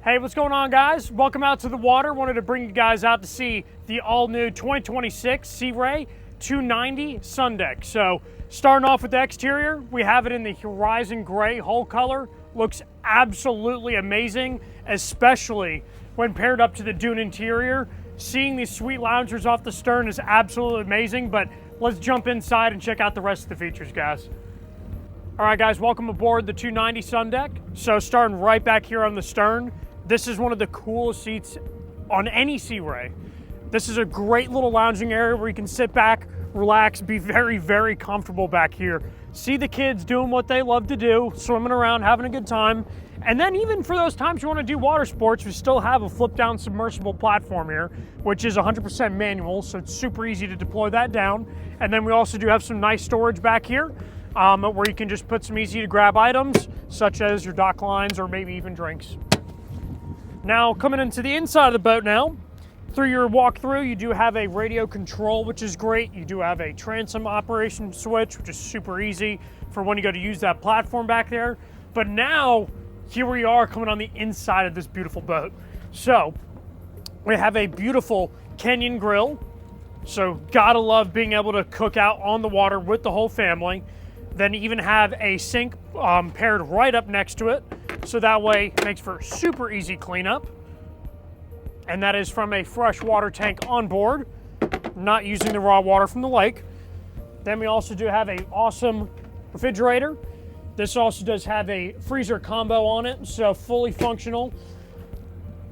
Hey, what's going on, guys? Welcome out to the water. Wanted to bring you guys out to see the all-new 2026 Sea Ray 290 Sun Deck. So, starting off with the exterior, we have it in the Horizon Gray hull color. Looks absolutely amazing, especially when paired up to the Dune interior. Seeing these sweet loungers off the stern is absolutely amazing, but let's jump inside and check out the rest of the features, guys. All right, guys, welcome aboard the 290 Sun Deck. So, starting right back here on the stern, this is one of the coolest seats on any Sea Ray. This is a great little lounging area where you can sit back, relax, be very, very comfortable back here. See the kids doing what they love to do, swimming around, having a good time. And then even for those times you want to do water sports, we still have a flip down submersible platform here, which is 100% manual, so it's super easy to deploy that down. And then we also do have some nice storage back here where you can just put some easy to grab items, such as your dock lines or maybe even drinks. Now, coming into the inside of the boat now, through your walkthrough, you do have a radio control, which is great. You do have a transom operation switch, which is super easy for when you go to use that platform back there. But now, here we are coming on the inside of this beautiful boat. So, we have a beautiful Canyon grill. So, gotta love being able to cook out on the water with the whole family. Then even have a sink paired right up next to it. So that way it makes for super easy cleanup. And that is from a fresh water tank on board, not using the raw water from the lake. Then we also do have an awesome refrigerator. This also does have a freezer combo on it, so fully functional.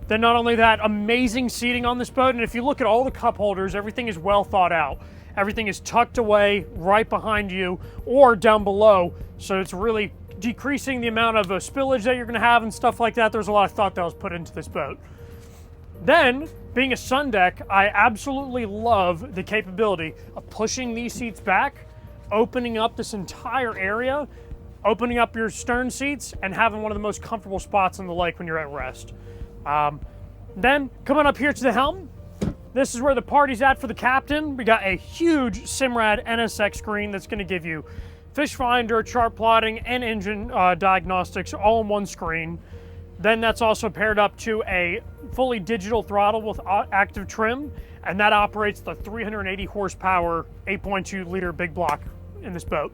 Then not only that, amazing seating on this boat. And if you look at all the cup holders, everything is well thought out. Everything is tucked away right behind you or down below. So it's really decreasing the amount of spillage that you're gonna have and stuff like that. There's a lot of thought that was put into this boat. Then, being a sun deck, I absolutely love the capability of pushing these seats back, opening up this entire area, opening up your stern seats, and having one of the most comfortable spots on the lake when you're at rest. Then, coming up here to the helm, this is where the party's at for the captain. We got a huge Simrad NSX screen that's gonna give you fish finder, chart plotting, and engine diagnostics all in one screen. Then that's also paired up to a fully digital throttle with active trim, and that operates the 380 horsepower, 8.2 liter big block in this boat.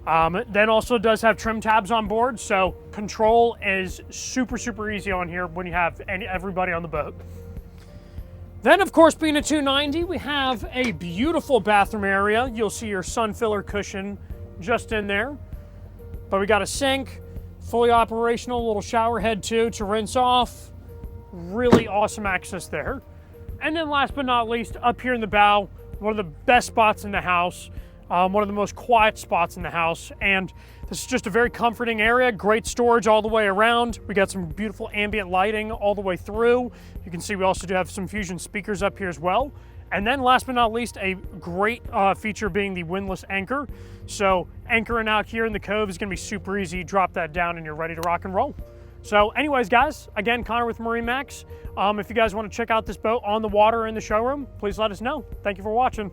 Then also does have trim tabs on board, so control is super, super easy on here when you have everybody on the boat. Then, of course, being a 290, we have a beautiful bathroom area. You'll see your sun filler cushion just in there. But we got a sink, fully operational, little shower head too to rinse off. Really awesome access there. And then last but not least, up here in the bow, one of the best spots in the house, one of the most quiet spots in the house. And this is just a very comforting area, great storage all the way around. We got some beautiful ambient lighting all the way through. You can see we also do have some Fusion speakers up here as well. And then last but not least, a great feature being the windlass anchor. So anchoring out here in the cove is gonna be super easy. Drop that down and you're ready to rock and roll. So anyways, guys, again, Connor with MarineMax. If you guys wanna check out this boat on the water or in the showroom, please let us know. Thank you for watching.